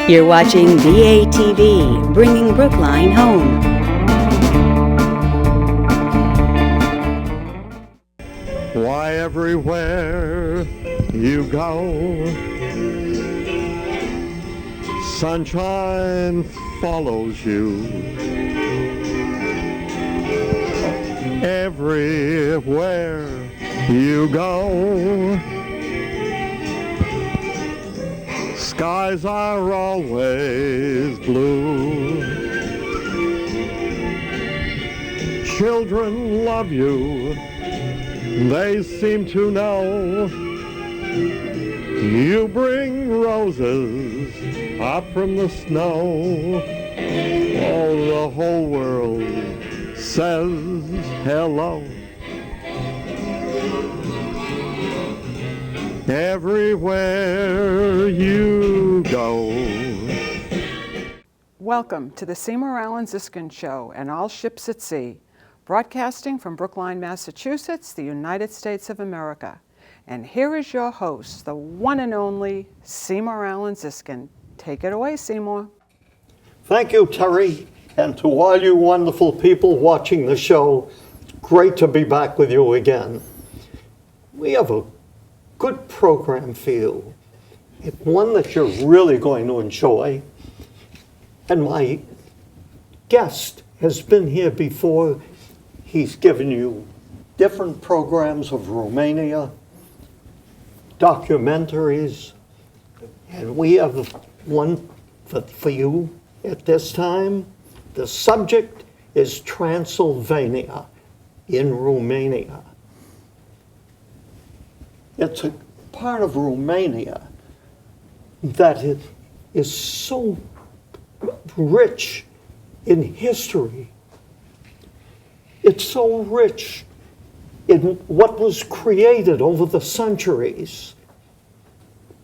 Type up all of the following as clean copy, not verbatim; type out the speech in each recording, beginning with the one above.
You're watching VATV, bringing Brookline home. Why, everywhere you go, sunshine follows you. Everywhere you go, skies are always blue. Children love you, they seem to know. You bring roses up from the snow. Oh, the whole world says hello. Everywhere you go. Welcome to the Seymour Ziskend Show and All Ships at Sea, broadcasting from Brookline, Massachusetts, the United States of America. And here is your host, the one and only Seymour Ziskend. Take it away, Seymour. Thank you, Terry, and to all you wonderful people watching the show, great to be back with you again. We have a good program for you, one that you're really going to enjoy. And my guest has been here before. He's given you different programs of Romania, documentaries, and we have one for you at this time. The subject is Transylvania in Romania. It's a part of Romania that is so rich in history. It's so rich in what was created over the centuries.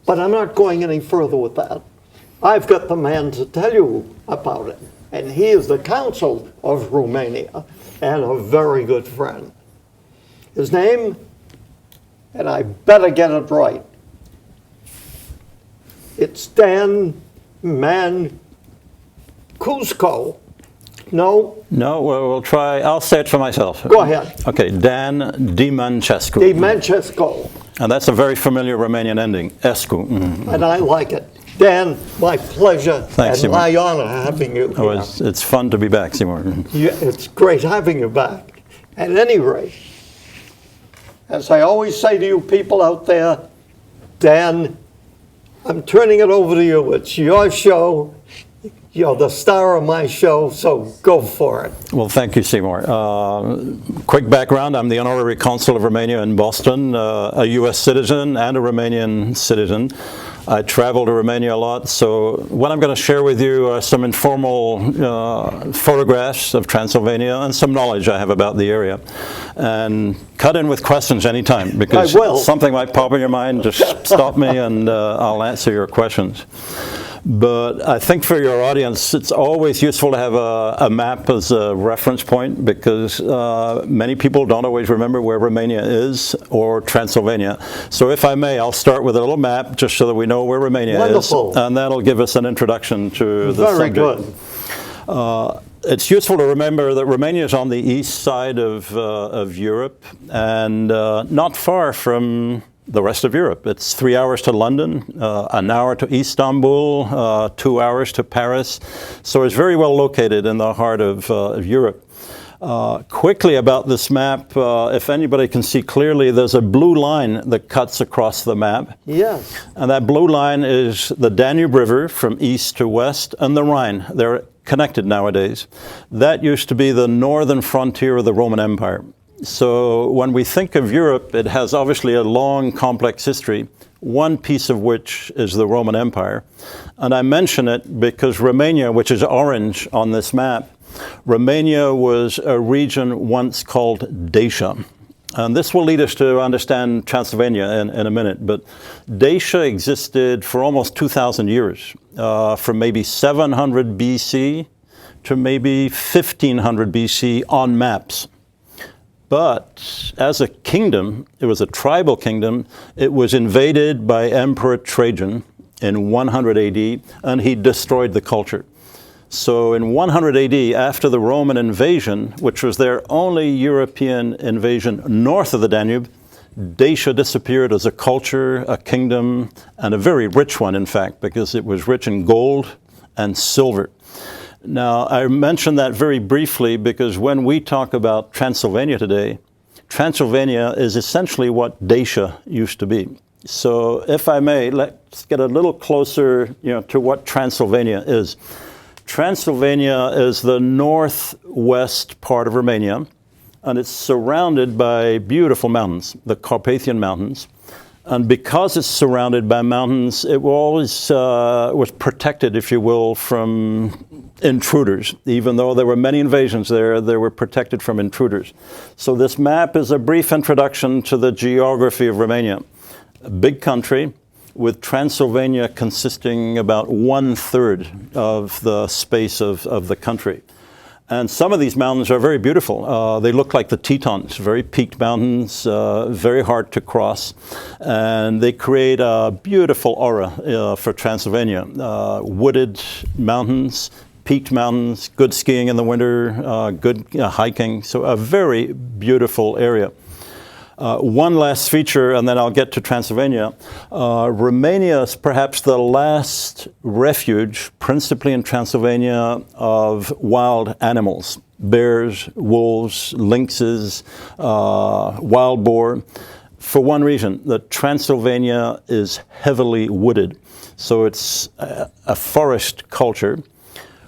But I'm not going any further with that. I've got the man to tell you about it, and he is the consul of Romania and a very good friend. His name, and I better get it right, it's Dan Mancuso. No? No, we'll try. I'll say it for myself. Go ahead. Okay, Dan Dimancescu. Dimancescu. And that's a very familiar Romanian ending, Escu. Mm-hmm. And I like it. Dan, my pleasure. Thanks, and Seymour. my honor having you here. It's fun to be back, Seymour. Yeah, it's great having you back. At any rate, as I always say to you people out there, Dan, I'm turning it over to you. It's your show. You're the star of my show, so go for it. Well, thank you, Seymour. Quick background, I'm the honorary consul of Romania in Boston, a U.S. citizen and a Romanian citizen. I travel to Romania a lot, so what I'm going to share with you are some informal photographs of Transylvania and some knowledge I have about the area. And cut in with questions anytime, because something might pop in your mind. Just stop me and I'll answer your questions. But I think for your audience, it's always useful to have a map as a reference point, because many people don't always remember where Romania is or Transylvania. So if I may, I'll start with a little map just so that we know where Romania is. And that'll give us an introduction to the subject. Very good. It's useful to remember that Romania is on the east side of Europe and not far from the rest of Europe. It's 3 hours to London, an hour to Istanbul, 2 hours to Paris. So it's very well located in the heart of Europe. Quickly about this map, if anybody can see clearly, there's a blue line that cuts across the map. Yes. And that blue line is the Danube River from east to west, and the Rhine. They're connected nowadays. That used to be the northern frontier of the Roman Empire. So when we think of Europe, it has obviously a long, complex history, one piece of which is the Roman Empire. And I mention it because Romania, which is orange on this map, Romania was a region once called Dacia. And this will lead us to understand Transylvania in a minute. But Dacia existed for almost 2,000 years, from maybe 700 BC to maybe 1500 BC on maps. But as a kingdom, it was a tribal kingdom. It was invaded by Emperor Trajan in 100 AD, and he destroyed the culture. So in 100 AD, after the Roman invasion, which was their only European invasion north of the Danube, Dacia disappeared as a culture, a kingdom, and a very rich one, in fact, because it was rich in gold and silver. Now, I mention that very briefly because when we talk about Transylvania today, Transylvania is essentially what Dacia used to be. So if I may, let's get a little closer, to what Transylvania is. Transylvania is the northwest part of Romania, and it's surrounded by beautiful mountains, the Carpathian Mountains. And because it's surrounded by mountains, it always was protected, if you will, from intruders. Even though there were many invasions there, they were protected from intruders. So this map is a brief introduction to the geography of Romania. A big country, with Transylvania consisting about 1/3 of the space of the country. And some of these mountains are very beautiful. They look like the Tetons, very peaked mountains, very hard to cross. And they create a beautiful aura for Transylvania. Wooded mountains, peaked mountains, good skiing in the winter, good hiking. So a very beautiful area. One last feature, and then I'll get to Transylvania. Romania is perhaps the last refuge, principally in Transylvania, of wild animals. Bears, wolves, lynxes, wild boar. For one reason, that Transylvania is heavily wooded. So it's a forest culture,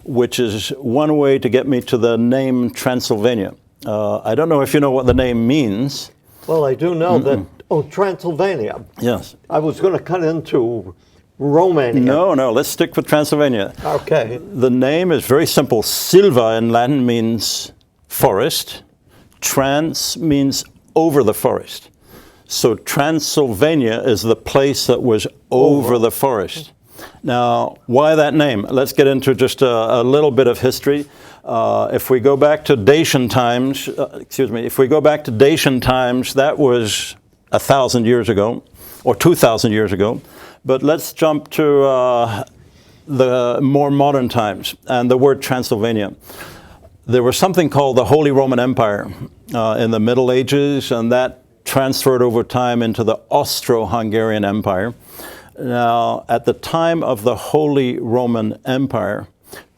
which is one way to get me to the name Transylvania. I don't know if you know what the name means. Well, I do know that, Transylvania. Yes. I was going to cut into Romania. No, let's stick with Transylvania. Okay. The name is very simple. Silva in Latin means forest. Trans means over the forest. So Transylvania is the place that was over the forest. Now, why that name? Let's get into just a little bit of history. If we go back to Dacian times, that was 1,000 years ago, or 2,000 years ago. But let's jump to the more modern times, and the word Transylvania. There was something called the Holy Roman Empire in the Middle Ages, and that transferred over time into the Austro-Hungarian Empire. Now, at the time of the Holy Roman Empire,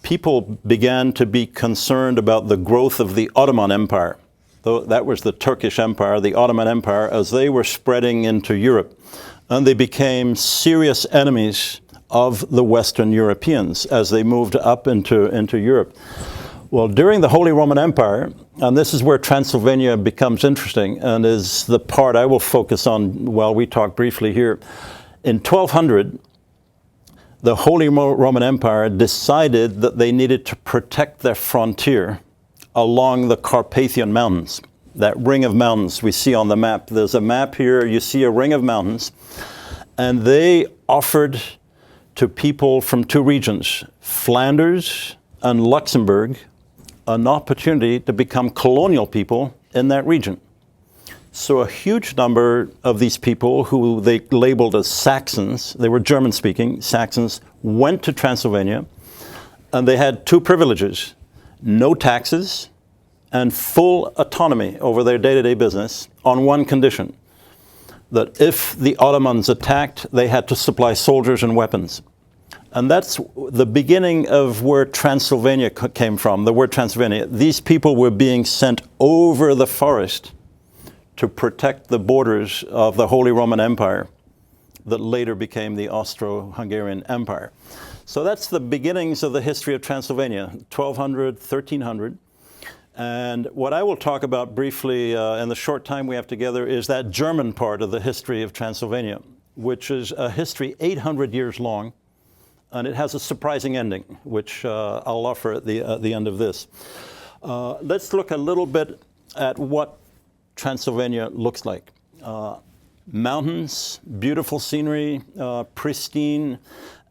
people began to be concerned about the growth of the Ottoman Empire. Though that was the Turkish Empire, the Ottoman Empire, as they were spreading into Europe. And they became serious enemies of the Western Europeans as they moved up into Europe. Well, during the Holy Roman Empire, and this is where Transylvania becomes interesting and is the part I will focus on while we talk briefly here. In 1200, the Holy Roman Empire decided that they needed to protect their frontier along the Carpathian Mountains. That ring of mountains we see on the map. There's a map here, you see a ring of mountains. And they offered to people from two regions, Flanders and Luxembourg, an opportunity to become colonial people in that region. So a huge number of these people who they labeled as Saxons, they were German-speaking Saxons, went to Transylvania, and they had two privileges: no taxes and full autonomy over their day-to-day business on one condition, that if the Ottomans attacked, they had to supply soldiers and weapons. And that's the beginning of where Transylvania came from, the word Transylvania. These people were being sent over the forest to protect the borders of the Holy Roman Empire that later became the Austro-Hungarian Empire. So that's the beginnings of the history of Transylvania, 1200, 1300. And what I will talk about briefly in the short time we have together is that German part of the history of Transylvania, which is a history 800 years long, and it has a surprising ending, which I'll offer at the end of this. Let's look a little bit at what Transylvania looks like. Mountains, beautiful scenery, pristine,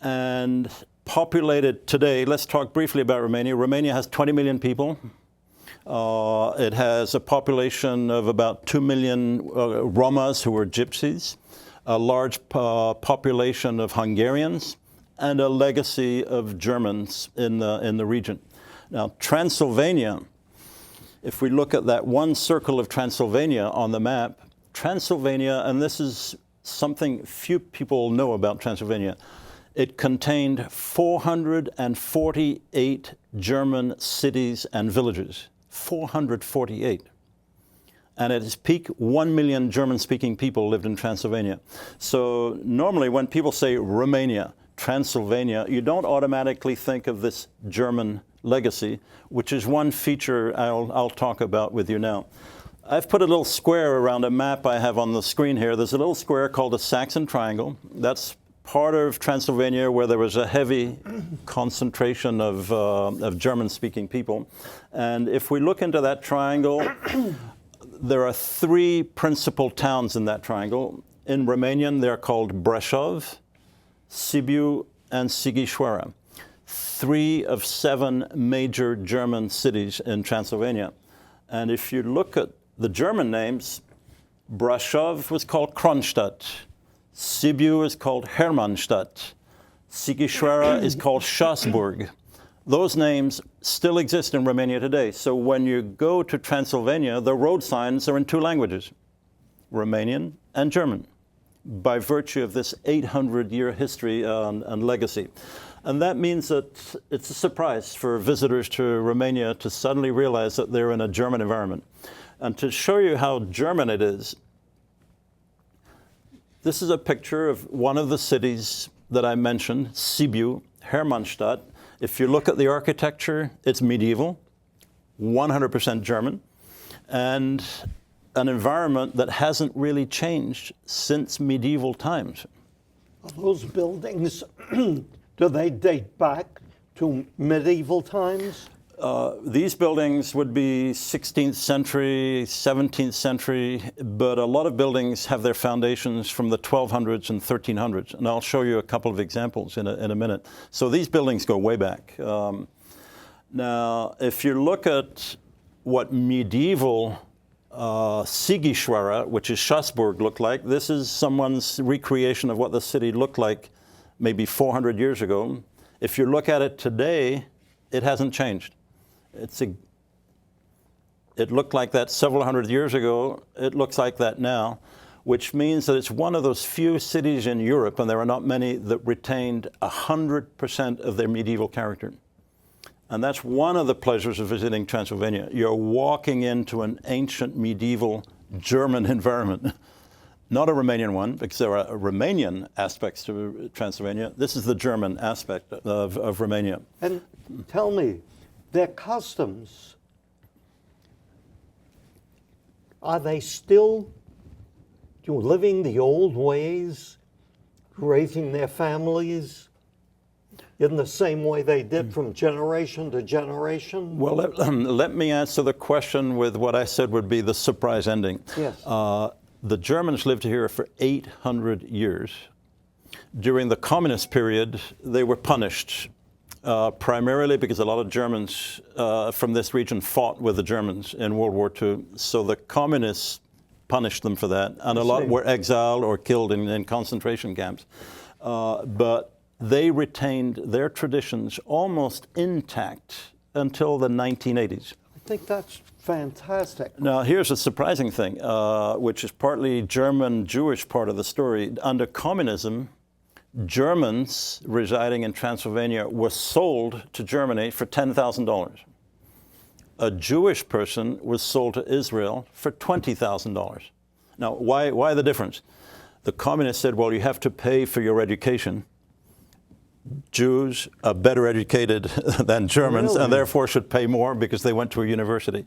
and populated today. Let's talk briefly about Romania. Romania has 20 million people. It has a population of about 2 million Romas, who are gypsies. a large population of Hungarians, and a legacy of Germans in the region. Now, Transylvania, if we look at that one circle of Transylvania on the map, Transylvania, and this is something few people know about Transylvania, it contained 448 German cities and villages. 448. And at its peak, 1 million German-speaking people lived in Transylvania. So normally when people say Romania, Transylvania, you don't automatically think of this German legacy, which is one feature I'll talk about with you now. I've put a little square around a map I have on the screen here. There's a little square called the Saxon Triangle. That's part of Transylvania where there was a heavy concentration of German-speaking people. And if we look into that triangle, there are three principal towns in that triangle. In Romanian, they're called Brașov, Sibiu, and Sighișoara. 3 of 7 major German cities in Transylvania. And if you look at the German names, Brașov was called Kronstadt, Sibiu is called Hermannstadt, Sighișoara is called Strasbourg. Those names still exist in Romania today. So when you go to Transylvania, the road signs are in 2 languages, Romanian and German, by virtue of this 800-year history and legacy. And that means that it's a surprise for visitors to Romania to suddenly realize that they're in a German environment. And to show you how German it is, this is a picture of one of the cities that I mentioned, Sibiu, Hermannstadt. If you look at the architecture, it's medieval, 100% German, and an environment that hasn't really changed since medieval times. Are those buildings, do they date back to medieval times? These buildings would be 16th century, 17th century, but a lot of buildings have their foundations from the 1200s and 1300s, and I'll show you a couple of examples in a minute. So these buildings go way back. Now, if you look at what medieval Sighișoara, which is Strasbourg, looked like, this is someone's recreation of what the city looked like maybe 400 years ago. If you look at it today, it hasn't changed. It looked like that several hundred years ago. It looks like that now, which means that it's one of those few cities in Europe, and there are not many, that retained 100% of their medieval character. And that's one of the pleasures of visiting Transylvania. You're walking into an ancient medieval German environment. Not a Romanian one, because there are Romanian aspects to Transylvania. This is the German aspect of Romania. And tell me, their customs, are they still living the old ways, raising their families in the same way they did from generation to generation? Well, let me answer the question with what I said would be the surprise ending. Yes. The Germans lived here for 800 years. During the communist period, they were punished, primarily because a lot of Germans from this region fought with the Germans in World War II. So the communists punished them for that, and a lot were exiled or killed in concentration camps. But they retained their traditions almost intact until the 1980s. I think that's fantastic. Now, here's a surprising thing, which is partly German-Jewish part of the story. Under communism, Germans residing in Transylvania were sold to Germany for $10,000. A Jewish person was sold to Israel for $20,000. Now, why the difference? The communists said, well, you have to pay for your education. Jews are better educated than Germans, and therefore should pay more because they went to a university.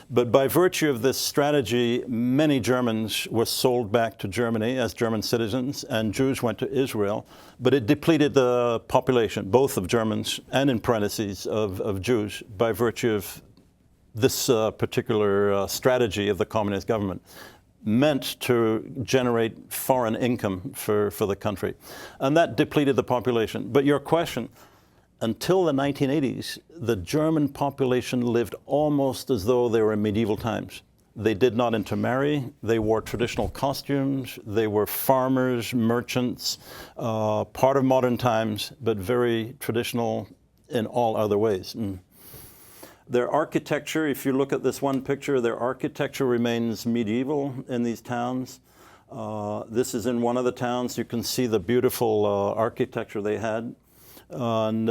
But by virtue of this strategy, many Germans were sold back to Germany as German citizens, and Jews went to Israel. But it depleted the population, both of Germans and, in parentheses, of Jews, by virtue of this particular strategy of the communist government, meant to generate foreign income for the country. And that depleted the population. But your question, until the 1980s, the German population lived almost as though they were in medieval times. They did not intermarry. They wore traditional costumes. They were farmers, merchants, part of modern times, but very traditional in all other ways. Their architecture, if you look at this one picture, their architecture remains medieval in these towns. This is in one of the towns. You can see the beautiful architecture they had. And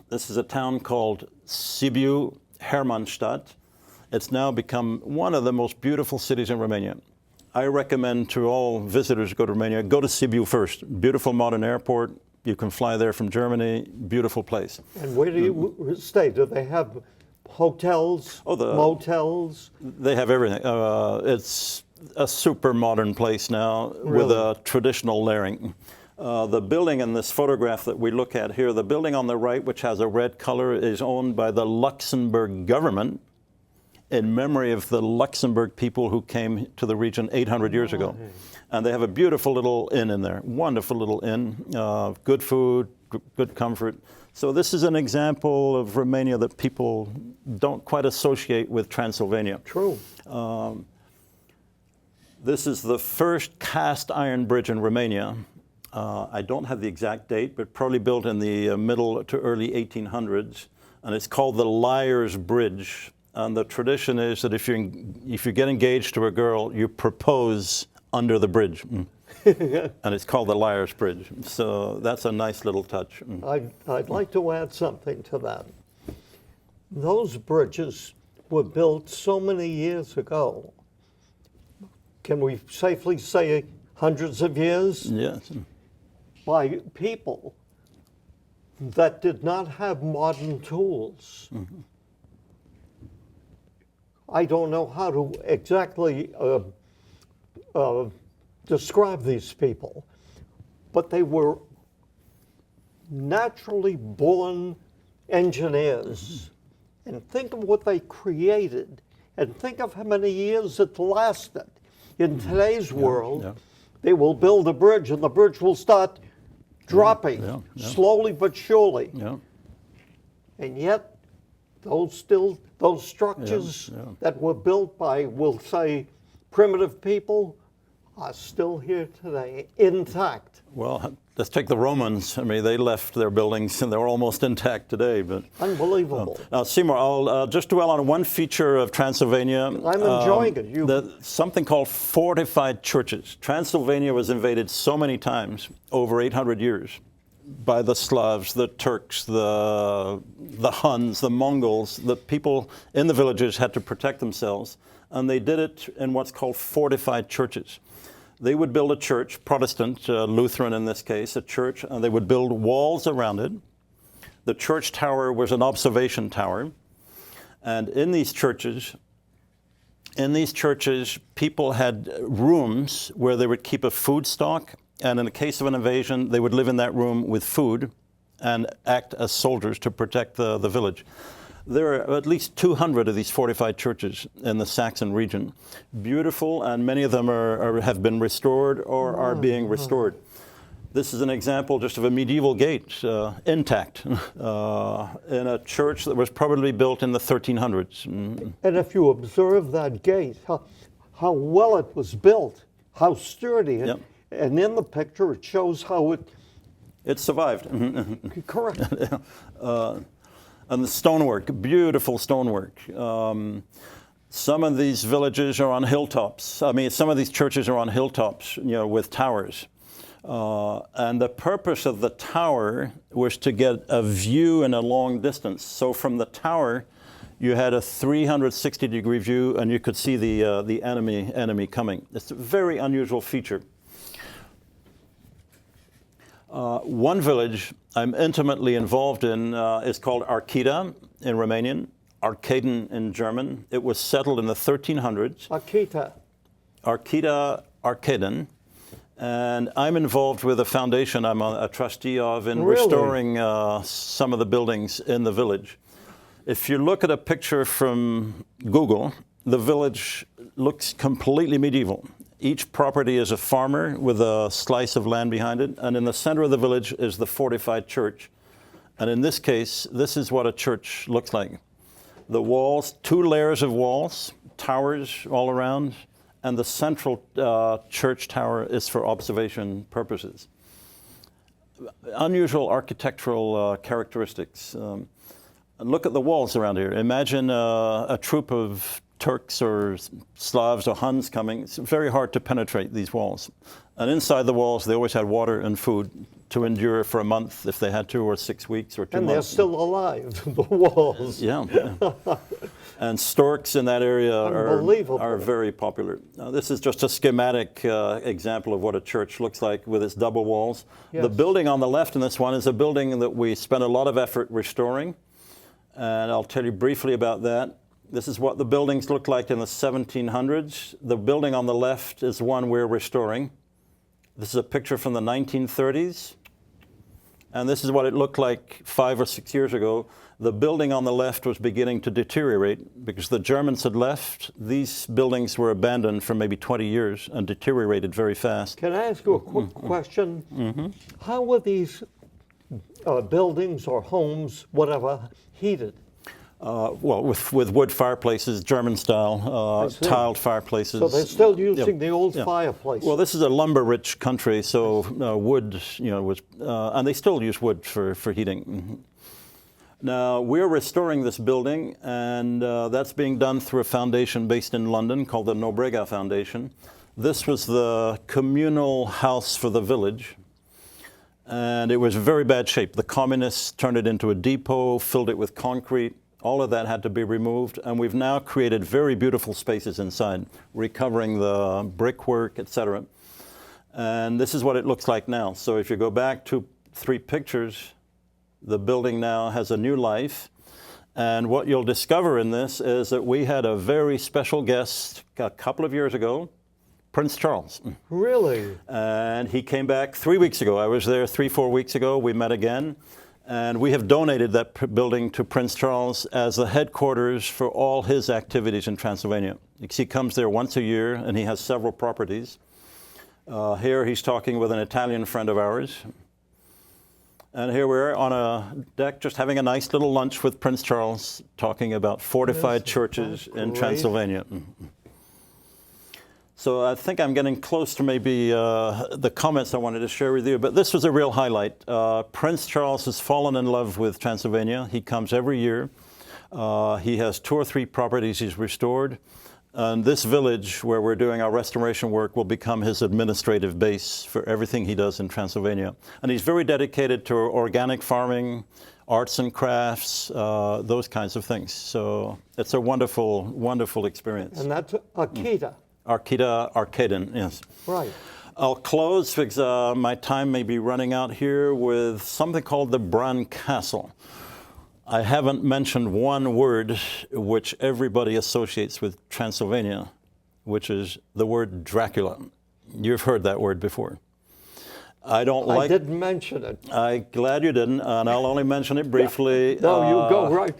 this is a town called Sibiu Hermannstadt. It's now become one of the most beautiful cities in Romania. I recommend to all visitors who go to Romania, go to Sibiu first. Beautiful modern airport. You can fly there from Germany. Beautiful place. And where do you stay? Do they have hotels, motels? They have everything. It's a super modern place now with a traditional layering. The building in this photograph that we look at here, the building on the right, which has a red color, is owned by the Luxembourg government in memory of the Luxembourg people who came to the region 800 years ago. And they have a beautiful little inn in there, wonderful little inn, good food, good comfort. So this is an example of Romania that people don't quite associate with Transylvania. True. This is the first cast iron bridge in Romania. I don't have the exact date, but probably built in the middle to early 1800s. And it's called the Liar's Bridge. And the tradition is that if you get engaged to a girl, you propose under the bridge. And it's called the Liar's Bridge. So that's a nice little touch. I'd like to add something to that. Those bridges were built so many years ago. Can we safely say hundreds of years? Yes. By people that did not have modern tools. I don't know how to exactly describe these people, but they were naturally born engineers. And think of what they created, and think of how many years it lasted. In today's world, they will build a bridge, and the bridge will start dropping slowly but surely. And yet, those structures that were built by, we'll say, primitive people are still here today, intact. Well, let's take the Romans. I mean, they left their buildings and they're almost intact today. But unbelievable. Seymour, I'll just dwell on one feature of Transylvania. I'm enjoying it. Something called fortified churches. Transylvania was invaded so many times over 800 years by the Slavs, the Turks, the Huns, the Mongols. The people in the villages had to protect themselves, and they did it in what's called fortified churches. They would build a church, Protestant, Lutheran in this case, a church, and they would build walls around it. The church tower was an observation tower, and in these churches, people had rooms where they would keep a food stock. And in the case of an invasion, they would live in that room with food and act as soldiers to protect the village. There are at least 200 of these fortified churches in the Saxon region. Beautiful, and many of them have been restored or are being restored. This is an example just of a medieval gate, intact, in a church that was probably built in the 1300s. And if you observe that gate, how well it was built, how sturdy. And in the picture, it shows how it survived. Correct. And the stonework, beautiful stonework. Some of these villages are on hilltops. I mean, some of these churches are on hilltops, with towers. And the purpose of the tower was to get a view in a long distance. So from the tower, you had a 360-degree view, and you could see the enemy coming. It's a very unusual feature. One village I'm intimately involved in is called Archita in Romanian, Arcaden in German. It was settled in the 1300s. Archita, Arcaden. And I'm involved with a foundation I'm a trustee of in restoring some of the buildings in the village. If you look at a picture from Google, the village looks completely medieval. Each property is a farmer with a slice of land behind it, and in the center of the village is the fortified church. And in this case, this is what a church looks like. The walls, 2 layers of walls, towers all around, and the central church tower is for observation purposes. Unusual architectural characteristics. Look at the walls around here. Imagine a troop of Turks or Slavs or Huns coming. It's very hard to penetrate these walls. And inside the walls, they always had water and food to endure for a month if they had to, or 6 weeks, or 2 months. And they're still alive, the walls. Yeah. And storks in that area are very popular. This is just a schematic example of what a church looks like with its double walls. Yes. The building on the left in this one is a building that we spent a lot of effort restoring. And I'll tell you briefly about that. This is what the buildings looked like in the 1700s. The building on the left is one we're restoring. This is a picture from the 1930s. And this is what it looked like 5 or 6 years ago. The building on the left was beginning to deteriorate because the Germans had left. These buildings were abandoned for maybe 20 years and deteriorated very fast. Can I ask you a quick question? Mm-hmm. How were these buildings or homes, whatever, heated? Well, with wood fireplaces, German-style, tiled fireplaces. So they're still using the old fireplace. Well, this is a lumber-rich country, so wood, was, and they still use wood for heating. Mm-hmm. Now, we're restoring this building, and that's being done through a foundation based in London called the Nobrega Foundation. This was the communal house for the village, and it was in very bad shape. The communists turned it into a depot, filled it with concrete. All of that had to be removed, and we've now created very beautiful spaces inside, recovering the brickwork, etc. And this is what it looks like now. So if you go back 3 pictures, the building now has a new life. And what you'll discover in this is that we had a very special guest a couple of years ago, Prince Charles. Really? And he came back 3 weeks ago. I was there 3-4 weeks ago. We met again. And we have donated that building to Prince Charles as the headquarters for all his activities in Transylvania. He comes there once a year, and he has several properties. Here he's talking with an Italian friend of ours. And here we're on a deck just having a nice little lunch with Prince Charles, talking about fortified churches in Transylvania. So I think I'm getting close to maybe the comments I wanted to share with you, but this was a real highlight. Prince Charles has fallen in love with Transylvania. He comes every year. He has 2 or 3 properties he's restored. And this village where we're doing our restoration work will become his administrative base for everything he does in Transylvania. And he's very dedicated to organic farming, arts and crafts, those kinds of things. So it's a wonderful, wonderful experience. And that's Akita. Arcaden, yes. Right. I'll close because my time may be running out here with something called the Bran Castle. I haven't mentioned one word which everybody associates with Transylvania, which is the word Dracula. You've heard that word before. I didn't mention it. I'm glad you didn't, and I'll only mention it briefly. No, you go right.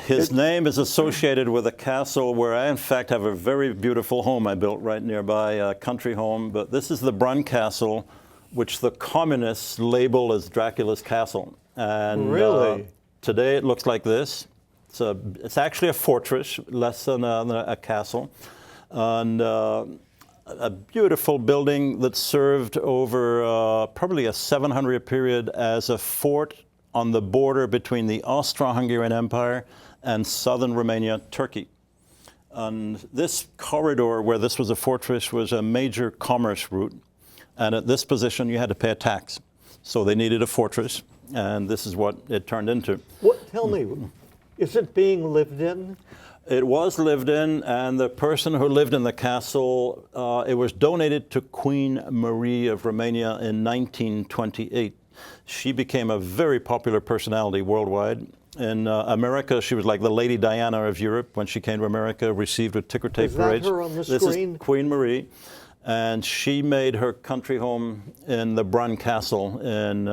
His name is associated with a castle where I, in fact, have a very beautiful home I built right nearby, a country home. But this is the Bran Castle, which the communists label as Dracula's castle. And really? Today it looks like this. It's actually a fortress, less than a castle. And a beautiful building that served over probably a 700-year period as a fort on the border between the Austro-Hungarian Empire and southern Romania, Turkey. And this corridor where this was a fortress was a major commerce route. And at this position, you had to pay a tax. So they needed a fortress, and this is what it turned into. Tell me, is it being lived in? It was lived in, and the person who lived in the castle, it was donated to Queen Marie of Romania in 1928. She became a very popular personality worldwide. In America, she was like the Lady Diana of Europe when she came to America, received with ticker tape parades. Is that her on the screen? This is Queen Marie. And she made her country home in the Bran Castle in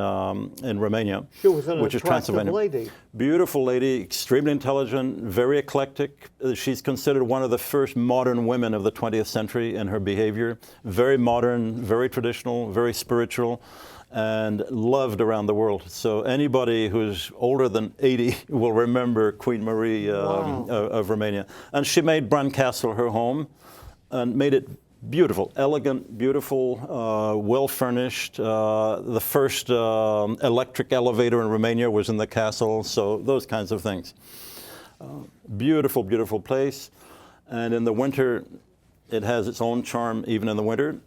Romania, she was an which is Transylvania. Lady. Beautiful lady, extremely intelligent, very eclectic. She's considered one of the first modern women of the 20th century in her behavior. Very modern, very traditional, very spiritual. and loved around the world. So anybody who's older than 80 will remember Queen Marie of Romania. And she made Castle her home and made it beautiful, elegant, beautiful, well furnished. The first electric elevator in Romania was in the castle, so those kinds of things. Beautiful, beautiful place. And in the winter, it has its own charm even in the winter.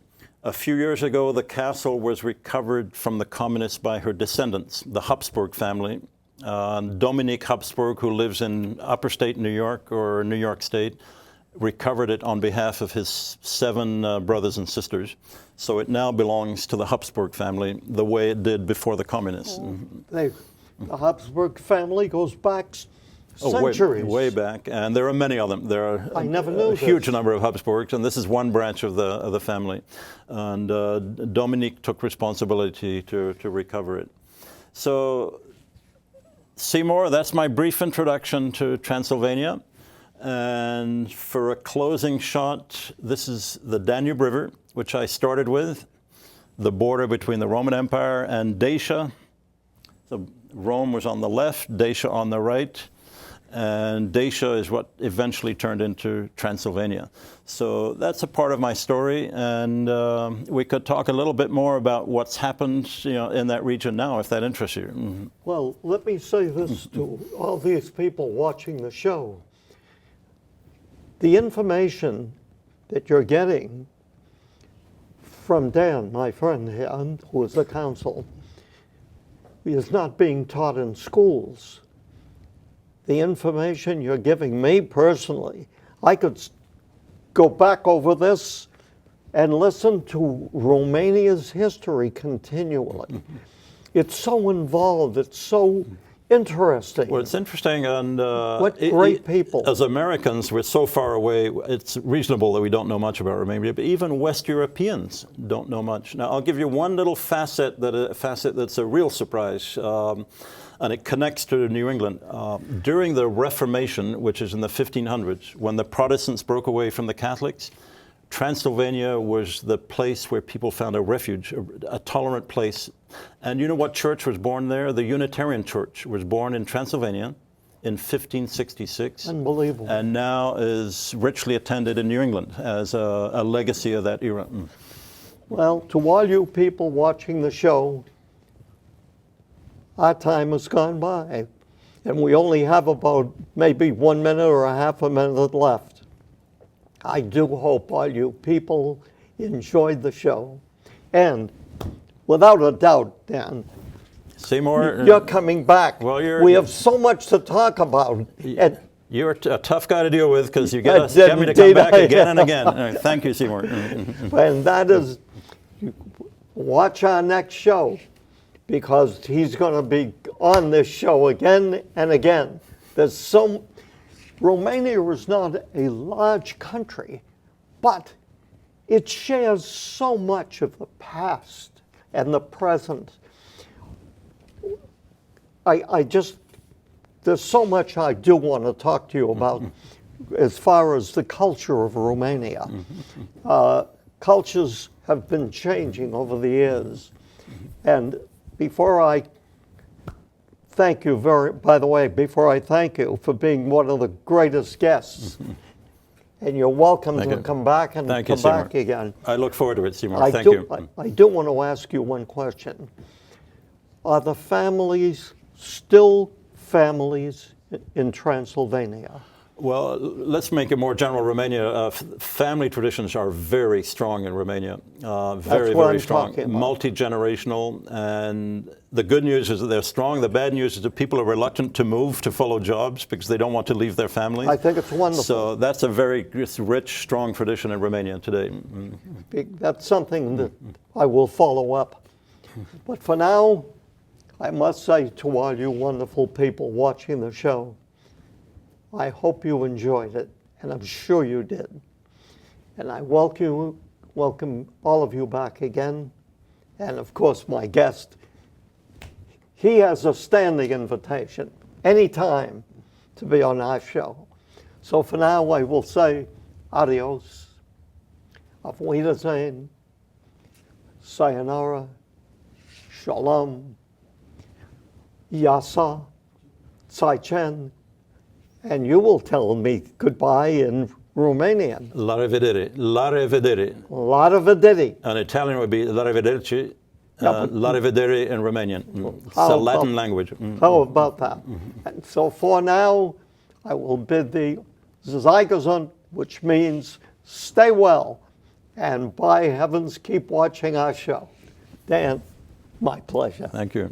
A few years ago, the castle was recovered from the communists by her descendants, the Habsburg family. Dominique Habsburg, who lives in upstate New York or New York State, recovered it on behalf of his 7 brothers and sisters. So it now belongs to the Habsburg family the way it did before the communists. The Habsburg family goes back centuries. Way back, and there are many of them. There are I never knew a huge number of Habsburgs, and this is one branch of the family. And Dominique took responsibility to recover it. So, Seymour, that's my brief introduction to Transylvania. And for a closing shot, this is the Danube River, which I started with, the border between the Roman Empire and Dacia. So Rome was on the left, Dacia on the right. And Dacia is what eventually turned into Transylvania. So that's a part of my story, and we could talk a little bit more about what's happened, in that region now, if that interests you. Mm-hmm. Well, let me say this to all these people watching the show. The information that you're getting from Dan, my friend here, who is the counsel, is not being taught in schools. The information you're giving me personally, I could go back over this and listen to Romania's history continually. It's so involved, it's so interesting. Well, it's interesting, and what great people. As Americans, we're so far away, it's reasonable that we don't know much about Romania, but even West Europeans don't know much. Now, I'll give you one little facet that's a real surprise. And it connects to New England. During the Reformation, which is in the 1500s, when the Protestants broke away from the Catholics, Transylvania was the place where people found a refuge, a tolerant place. And you know what church was born there? The Unitarian Church was born in Transylvania in 1566. Unbelievable. And now is richly attended in New England as a legacy of that era. Well, to all you people watching the show, our time has gone by, and we only have about maybe 1 minute or a half a minute left. I do hope all you people enjoyed the show, and without a doubt, Dan, Seymour, you're coming back. Well, we have so much to talk about. And you're a tough guy to deal with because you get me to come back again and again. Right, thank you, Seymour. And that is, watch our next show, because he's going to be on this show again and again. Romania is not a large country, but it shares so much of the past and the present. There's so much I do want to talk to you about as far as the culture of Romania. Cultures have been changing over the years. And before I thank you before I thank you for being one of the greatest guests, and you're welcome to come back and come back again. I look forward to it, Seymour. Thank you. I do want to ask you one question. Are the families still families in Transylvania? Well, let's make it more general. Romania, family traditions are very strong in Romania, very strong, multi-generational. And the good news is that they're strong. The bad news is that people are reluctant to move to follow jobs because they don't want to leave their family. I think it's wonderful. So that's a very rich, strong tradition in Romania today. That's something that I will follow up. But for now, I must say to all you wonderful people watching the show, I hope you enjoyed it, and I'm sure you did. And I welcome all of you back again. And of course, my guest, he has a standing invitation anytime to be on our show. So for now, I will say adios, auf Wiedersehen, sayonara, Shalom, Yasa, Tsai-chen, and you will tell me goodbye in Romanian. La rivedere. La rivedere. La rivedere. In Italian would be la rivederci. but- La rivedere in Romanian. It's How a Latin about- language. How about that? And so for now, I will bid thee sei gesund, which means stay well, and by heavens, keep watching our show. Dan, my pleasure. Thank you.